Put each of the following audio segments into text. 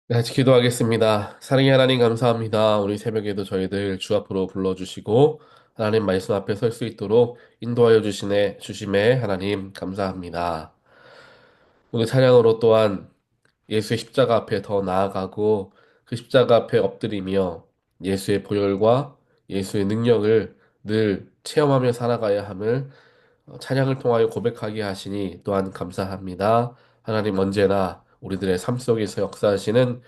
네, 같이 기도하겠습니다. 사랑의 하나님 감사합니다. 우리 새벽에도 저희들 주 앞으로 불러주시고 하나님 말씀 앞에 설 수 있도록 인도하여 주심에 하나님 감사합니다. 오늘 찬양으로 또한 예수의 십자가 앞에 더 나아가고 그 십자가 앞에 엎드리며 예수의 보혈과 예수의 능력을 늘 체험하며 살아가야 함을 찬양을 통하여 고백하게 하시니 또한 감사합니다. 하나님 언제나 우리들의 삶 속에서 역사하시는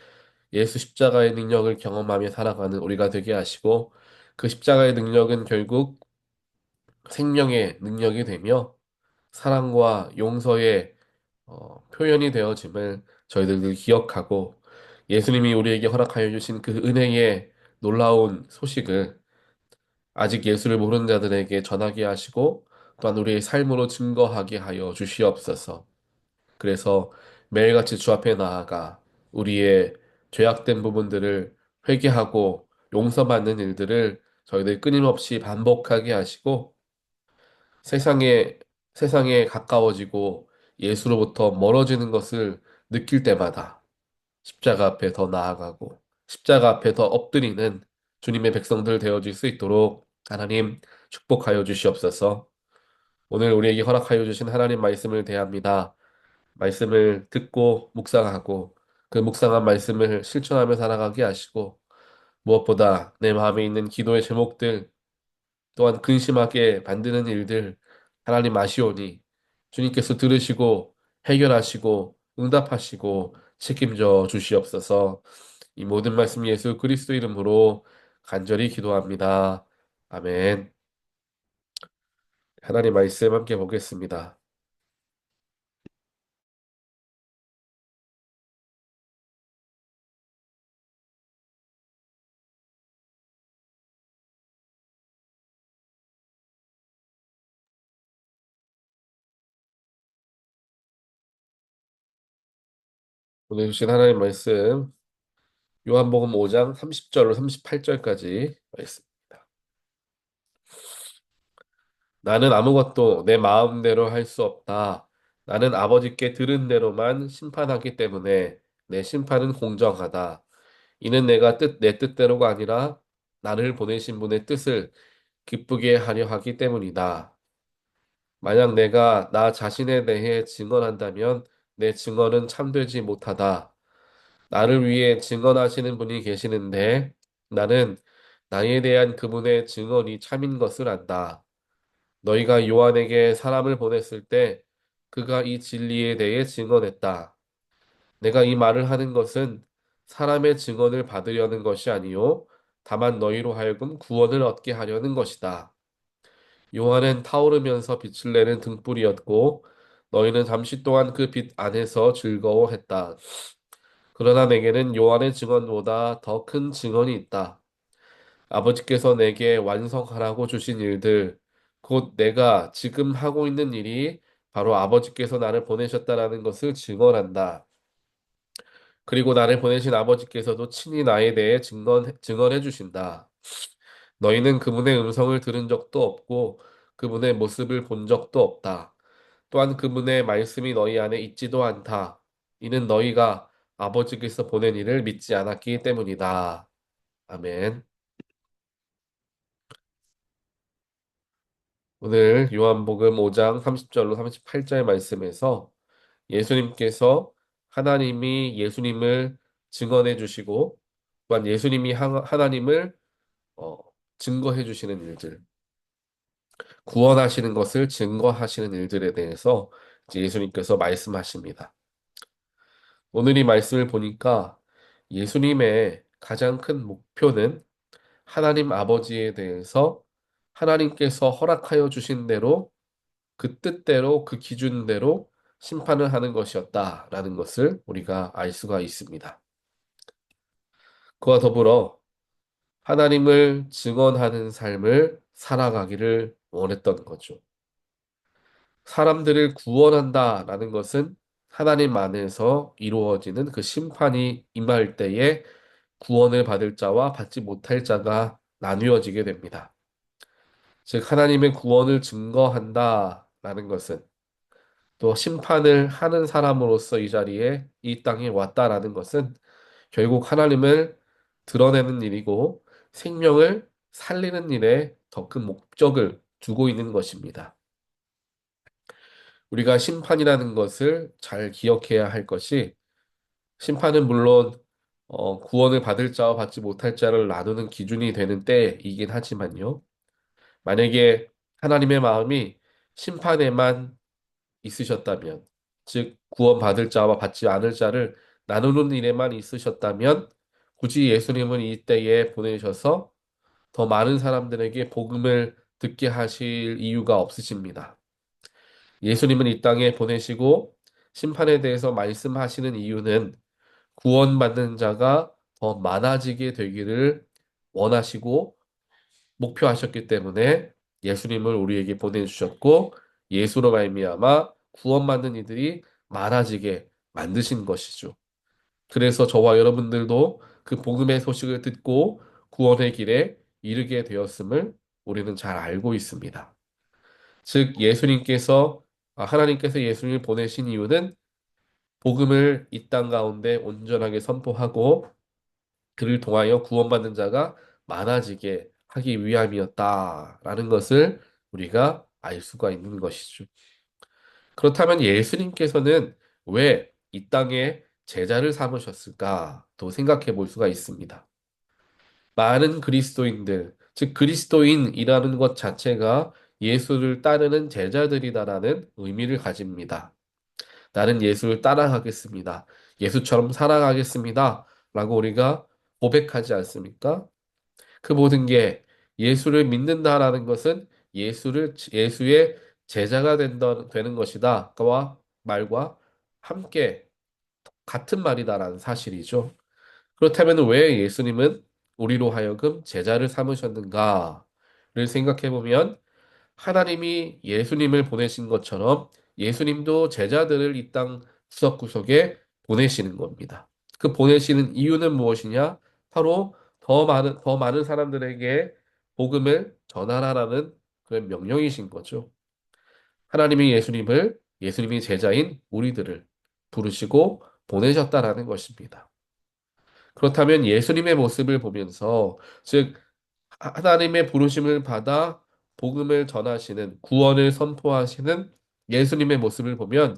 예수 십자가의 능력을 경험하며 살아가는 우리가 되게 하시고 그 십자가의 능력은 결국 생명의 능력이 되며 사랑과 용서의 표현이 되어짐을 저희들 늘 기억하고 예수님이 우리에게 허락하여 주신 그 은혜의 놀라운 소식을 아직 예수를 모르는 자들에게 전하게 하시고 또한 우리의 삶으로 증거하게 하여 주시옵소서. 그래서 매일같이 주 앞에 나아가 우리의 죄악된 부분들을 회개하고 용서받는 일들을 저희들 끊임없이 반복하게 하시고 세상에 세상에 가까워지고 예수로부터 멀어지는 것을 느낄 때마다 십자가 앞에 더 나아가고 십자가 앞에 더 엎드리는 주님의 백성들 되어질 수 있도록 하나님 축복하여 주시옵소서. 오늘 우리에게 허락하여 주신 하나님 말씀을 대합니다. 말씀을 듣고 묵상하고 그 묵상한 말씀을 실천하며 살아가게 하시고 무엇보다 내 마음에 있는 기도의 제목들 또한 근심하게 만드는 일들 하나님 아시오니 주님께서 들으시고 해결하시고 응답하시고 책임져 주시옵소서. 이 모든 말씀 예수 그리스도 이름으로 간절히 기도합니다. 아멘. 하나님 말씀 함께 보겠습니다. 오늘 주신 하나님 말씀 요한복음 5장 30절로 38절까지 말씀입니다. 나는 아무것도 내 마음대로 할 수 없다. 나는 아버지께 들은 대로만 심판하기 때문에 내 심판은 공정하다. 이는 내 뜻대로가 아니라 나를 보내신 분의 뜻을 기쁘게 하려 하기 때문이다. 만약 내가 나 자신에 대해 증언한다면 내 증언은 참되지 못하다. 나를 위해 증언하시는 분이 계시는데 나는 나에 대한 그분의 증언이 참인 것을 안다. 너희가 요한에게 사람을 보냈을 때 그가 이 진리에 대해 증언했다. 내가 이 말을 하는 것은 사람의 증언을 받으려는 것이 아니요 다만 너희로 하여금 구원을 얻게 하려는 것이다. 요한은 타오르면서 빛을 내는 등불이었고 너희는 잠시 동안 그 빛 안에서 즐거워했다. 그러나 내게는 요한의 증언보다 더 큰 증언이 있다. 아버지께서 내게 완성하라고 주신 일들, 곧 내가 지금 하고 있는 일이 바로 아버지께서 나를 보내셨다라는 것을 증언한다. 그리고 나를 보내신 아버지께서도 친히 나에 대해 증언해 주신다. 너희는 그분의 음성을 들은 적도 없고 그분의 모습을 본 적도 없다. 또한 그분의 말씀이 너희 안에 있지도 않다. 이는 너희가 아버지께서 보낸 이를 믿지 않았기 때문이다. 아멘. 오늘 요한복음 5장 30절로 38절 말씀에서 예수님께서 하나님이 예수님을 증언해 주시고 또한 예수님이 하나님을 어, 증거해 주시는 일들, 구원하시는 것을 증거하시는 일들에 대해서 이제 예수님께서 말씀하십니다. 오늘 이 말씀을 보니까 예수님의 가장 큰 목표는 하나님 아버지에 대해서 하나님께서 허락하여 주신 대로 그 뜻대로 그 기준대로 심판을 하는 것이었다라는 것을 우리가 알 수가 있습니다. 그와 더불어 하나님을 증언하는 삶을 살아가기를 원했던 거죠. 사람들을 구원한다라는 것은 하나님 안에서 이루어지는 그 심판이 임할 때에 구원을 받을 자와 받지 못할 자가 나뉘어지게 됩니다. 즉, 하나님의 구원을 증거한다라는 것은 또 심판을 하는 사람으로서 이 자리에 이 땅에 왔다라는 것은 결국 하나님을 드러내는 일이고 생명을 살리는 일에 더 큰 목적을 두고 있는 것입니다. 우리가 심판이라는 것을 잘 기억해야 할 것이 심판은 물론 구원을 받을 자와 받지 못할 자를 나누는 기준이 되는 때이긴 하지만요. 만약에 하나님의 마음이 심판에만 있으셨다면, 즉 구원받을 자와 받지 않을 자를 나누는 일에만 있으셨다면 굳이 예수님은 이 때에 보내셔서 더 많은 사람들에게 복음을 듣게 하실 이유가 없으십니다. 예수님은 이 땅에 보내시고 심판에 대해서 말씀하시는 이유는 구원받는 자가 더 많아지게 되기를 원하시고 목표하셨기 때문에 예수님을 우리에게 보내주셨고 예수로 말미암아 구원받는 이들이 많아지게 만드신 것이죠. 그래서 저와 여러분들도 그 복음의 소식을 듣고 구원의 길에 이르게 되었음을 우리는 잘 알고 있습니다. 즉 하나님께서 예수님을 보내신 이유는 복음을 이 땅 가운데 온전하게 선포하고 그를 통하여 구원받는 자가 많아지게 하기 위함이었다라는 것을 우리가 알 수가 있는 것이죠. 그렇다면 예수님께서는 왜 이 땅에 제자를 삼으셨을까? 또 생각해 볼 수가 있습니다. 많은 그리스도인들, 즉 그리스도인이라는 것 자체가 예수를 따르는 제자들이다라는 의미를 가집니다. 나는 예수를 따라가겠습니다. 예수처럼 살아가겠습니다. 라고 우리가 고백하지 않습니까? 그 모든 게 예수를 믿는다라는 것은 예수의 제자가 되는 것이다. 와 말과 함께 같은 말이다라는 사실이죠. 그렇다면 왜 예수님은 우리로 하여금 제자를 삼으셨는가를 생각해 보면 하나님이 예수님을 보내신 것처럼 예수님도 제자들을 이 땅 구석구석에 보내시는 겁니다. 그 보내시는 이유는 무엇이냐? 바로 더 많은 사람들에게 복음을 전하라라는 그런 명령이신 거죠. 하나님이 예수님이 제자인 우리들을 부르시고 보내셨다라는 것입니다. 그렇다면 예수님의 모습을 보면서, 즉, 하나님의 부르심을 받아 복음을 전하시는, 구원을 선포하시는 예수님의 모습을 보면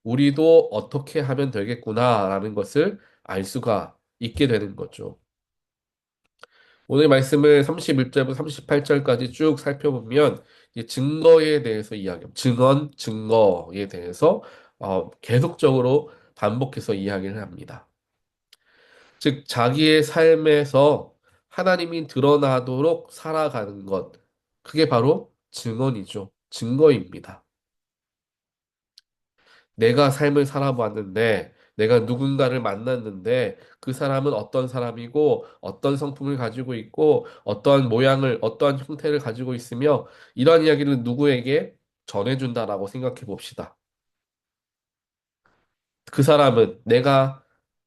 우리도 어떻게 하면 되겠구나라는 것을 알 수가 있게 되는 거죠. 오늘 말씀을 31절부터 38절까지 쭉 살펴보면 이 증거에 대해서 증거에 대해서 계속적으로 반복해서 이야기를 합니다. 즉, 자기의 삶에서 하나님이 드러나도록 살아가는 것, 그게 바로 증언이죠. 증거입니다. 내가 삶을 살아봤는데, 내가 누군가를 만났는데, 그 사람은 어떤 사람이고, 어떤 성품을 가지고 있고, 어떠한 형태를 가지고 있으며, 이러한 이야기를 누구에게 전해준다라고 생각해 봅시다. 그 사람은,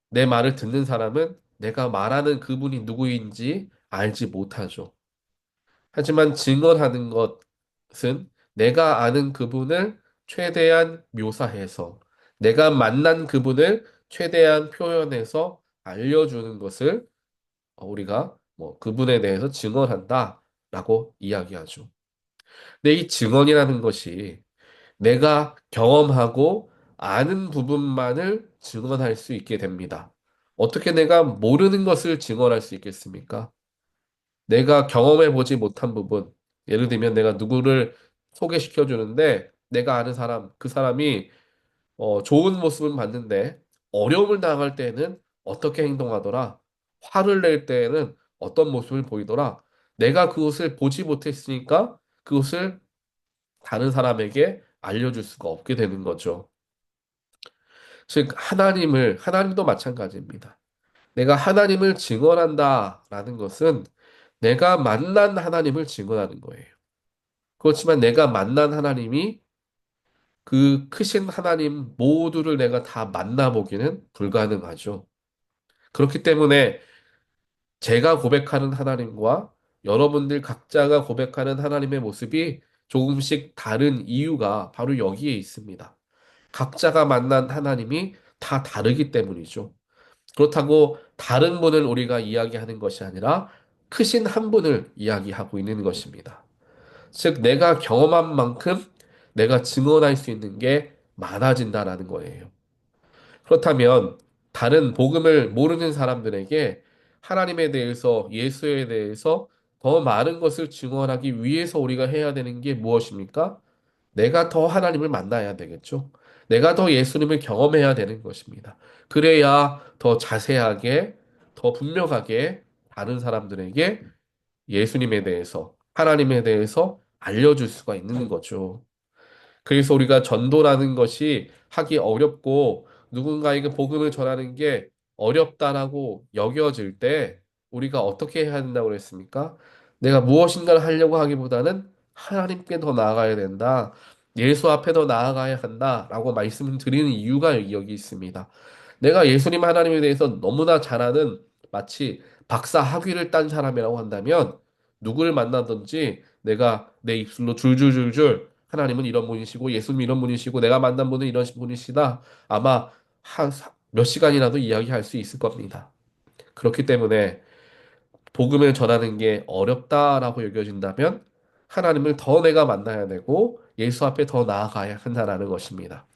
내 말을 듣는 사람은 내가 말하는 그분이 누구인지 알지 못하죠. 하지만 증언하는 것은 내가 아는 그분을 최대한 묘사해서 내가 만난 그분을 최대한 표현해서 알려주는 것을 우리가 그분에 대해서 증언한다라고 이야기하죠. 근데 이 증언이라는 것이 내가 경험하고 아는 부분만을 증언할 수 있게 됩니다. 어떻게 내가 모르는 것을 증언할 수 있겠습니까? 내가 경험해 보지 못한 부분, 예를 들면 내가 누구를 소개시켜 주는데 내가 아는 사람, 그 사람이 좋은 모습은 봤는데 어려움을 당할 때에는 어떻게 행동하더라? 화를 낼 때에는 어떤 모습을 보이더라? 내가 그것을 보지 못했으니까 그것을 다른 사람에게 알려줄 수가 없게 되는 거죠. 즉, 하나님도 마찬가지입니다. 내가 하나님을 증언한다라는 것은 내가 만난 하나님을 증언하는 거예요. 그렇지만 내가 만난 하나님이 그 크신 하나님 모두를 내가 다 만나보기는 불가능하죠. 그렇기 때문에 제가 고백하는 하나님과 여러분들 각자가 고백하는 하나님의 모습이 조금씩 다른 이유가 바로 여기에 있습니다. 각자가 만난 하나님이 다 다르기 때문이죠. 그렇다고 다른 분을 우리가 이야기하는 것이 아니라 크신 한 분을 이야기하고 있는 것입니다. 즉, 내가 경험한 만큼 내가 증언할 수 있는 게 많아진다라는 거예요. 그렇다면 다른 복음을 모르는 사람들에게 하나님에 대해서, 예수에 대해서 더 많은 것을 증언하기 위해서 우리가 해야 되는 게 무엇입니까? 내가 더 하나님을 만나야 되겠죠. 내가 더 예수님을 경험해야 되는 것입니다. 그래야 더 자세하게, 더 분명하게 다른 사람들에게 예수님에 대해서, 하나님에 대해서 알려줄 수가 있는 거죠. 그래서 우리가 전도라는 것이 하기 어렵고 누군가에게 복음을 전하는 게 어렵다라고 여겨질 때 우리가 어떻게 해야 된다고 그랬습니까? 내가 무엇인가를 하려고 하기보다는 하나님께 더 나아가야 된다. 예수 앞에 더 나아가야 한다라고 말씀을 드리는 이유가 여기 있습니다. 내가 예수님 하나님에 대해서 너무나 잘 아는 마치 박사 학위를 딴 사람이라고 한다면 누구를 만나든지 내가 내 입술로 줄줄줄줄 하나님은 이런 분이시고 예수님 이런 분이시고 내가 만난 분은 이런 분이시다. 아마 한 몇 시간이라도 이야기할 수 있을 겁니다. 그렇기 때문에 복음을 전하는 게 어렵다라고 여겨진다면 하나님을 더 내가 만나야 되고 예수 앞에 더 나아가야 한다라는 것입니다.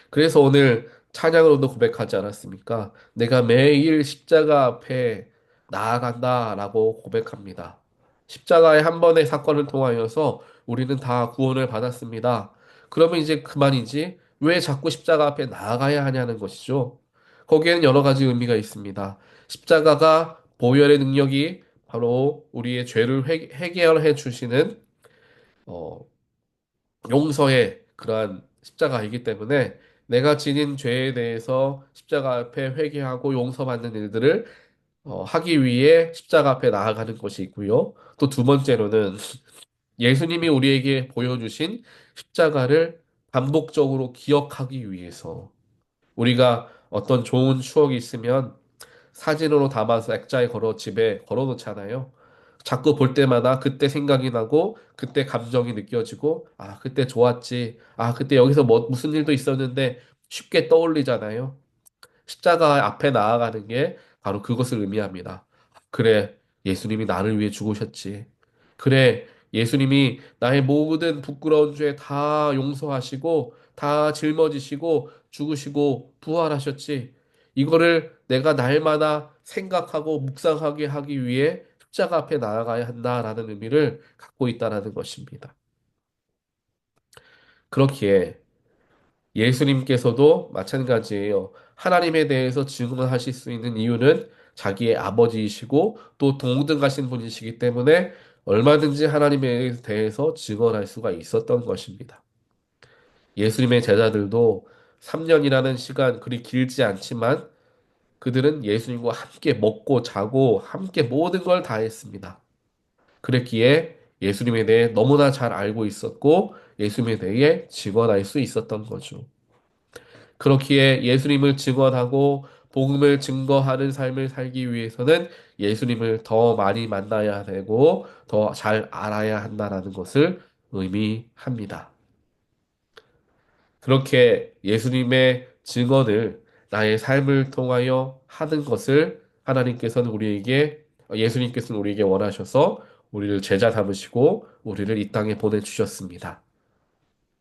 그래서 오늘 찬양으로도 고백하지 않았습니까? 내가 매일 십자가 앞에 나아간다라고 고백합니다. 십자가의 한 번의 사건을 통하여서 우리는 다 구원을 받았습니다. 그러면 이제 그만이지 왜 자꾸 십자가 앞에 나아가야 하냐는 것이죠. 거기에는 여러 가지 의미가 있습니다. 십자가가 보혈의 능력이 바로 우리의 죄를 해결해 주시는 어, 용서의 그러한 십자가이기 때문에 내가 지닌 죄에 대해서 십자가 앞에 회개하고 용서받는 일들을 하기 위해 십자가 앞에 나아가는 것이 있고요. 또 두 번째로는 예수님이 우리에게 보여주신 십자가를 반복적으로 기억하기 위해서 우리가 어떤 좋은 추억이 있으면 사진으로 담아서 액자에 걸어 집에 걸어 놓잖아요. 자꾸 볼 때마다 그때 생각이 나고 그때 감정이 느껴지고 아 그때 좋았지 아 그때 여기서 뭐 무슨 일도 있었는데 쉽게 떠올리잖아요. 십자가 앞에 나아가는 게 바로 그것을 의미합니다. 그래, 예수님이 나를 위해 죽으셨지. 그래, 예수님이 나의 모든 부끄러운 죄 다 용서하시고, 다 짊어지시고, 죽으시고, 부활하셨지. 이거를 내가 날마다 생각하고 묵상하게 하기 위해 십자가 앞에 나아가야 한다라는 의미를 갖고 있다라는 것입니다. 그렇기에 예수님께서도 마찬가지예요. 하나님에 대해서 증언하실 수 있는 이유는 자기의 아버지이시고 또 동등하신 분이시기 때문에 얼마든지 하나님에 대해서 증언할 수가 있었던 것입니다. 예수님의 제자들도 3년이라는 시간 그리 길지 않지만 그들은 예수님과 함께 먹고 자고 함께 모든 걸 다 했습니다. 그랬기에 예수님에 대해 너무나 잘 알고 있었고 예수님에 대해 증언할 수 있었던 거죠. 그렇기에 예수님을 증언하고 복음을 증거하는 삶을 살기 위해서는 예수님을 더 많이 만나야 되고 더 잘 알아야 한다라는 것을 의미합니다. 그렇게 예수님의 증언을 나의 삶을 통하여 하는 것을 예수님께서는 우리에게 원하셔서 우리를 제자 삼으시고 우리를 이 땅에 보내주셨습니다.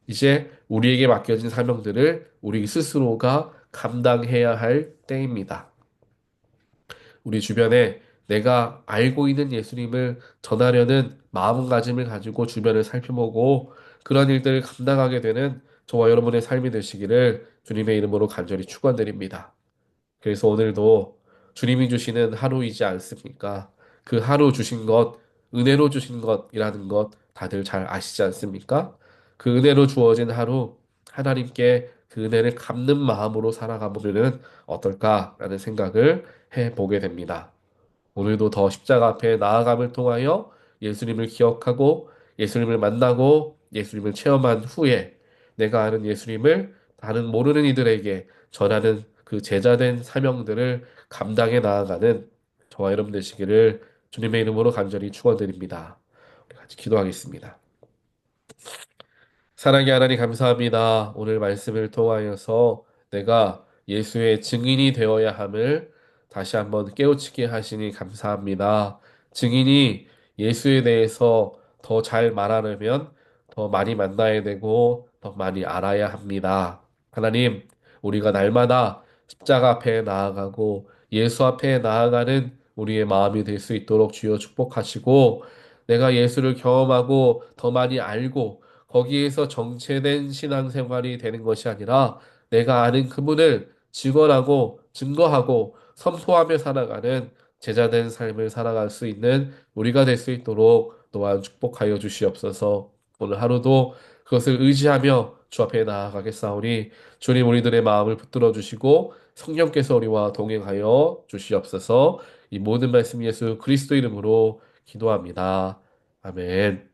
이제 우리에게 맡겨진 사명들을 우리 스스로가 감당해야 할 때입니다. 우리 주변에 내가 알고 있는 예수님을 전하려는 마음가짐을 가지고 주변을 살펴보고 그런 일들을 감당하게 되는 저와 여러분의 삶이 되시기를 주님의 이름으로 간절히 축원드립니다. 그래서 오늘도 주님이 주시는 하루이지 않습니까? 그 하루 주신 것, 은혜로 주신 것이라는 것 다들 잘 아시지 않습니까? 그 은혜로 주어진 하루, 하나님께 그 은혜를 갚는 마음으로 살아가 보면 어떨까라는 생각을 해 보게 됩니다. 오늘도 더 십자가 앞에 나아감을 통하여 예수님을 기억하고 예수님을 만나고 예수님을 체험한 후에 내가 아는 예수님을 다른 모르는 이들에게 전하는 그 제자된 사명들을 감당해 나아가는 저와 여러분 되시기를 주님의 이름으로 간절히 축원드립니다. 우리 같이 기도하겠습니다. 사랑의 하나님 감사합니다. 오늘 말씀을 통하여서 내가 예수의 증인이 되어야 함을 다시 한번 깨우치게 하시니 감사합니다. 증인이 예수에 대해서 더 잘 말하려면 더 많이 만나야 되고 더 많이 알아야 합니다. 하나님, 우리가 날마다 십자가 앞에 나아가고 예수 앞에 나아가는 우리의 마음이 될 수 있도록 주여 축복하시고 내가 예수를 경험하고 더 많이 알고 거기에서 정체된 신앙생활이 되는 것이 아니라 내가 아는 그분을 직언하고 증거하고 선포하며 살아가는 제자된 삶을 살아갈 수 있는 우리가 될 수 있도록 또한 축복하여 주시옵소서. 오늘 하루도 그것을 의지하며 주 앞에 나아가겠사오니 주님 우리들의 마음을 붙들어 주시고 성령께서 우리와 동행하여 주시옵소서. 이 모든 말씀 예수 그리스도 이름으로 기도합니다. 아멘.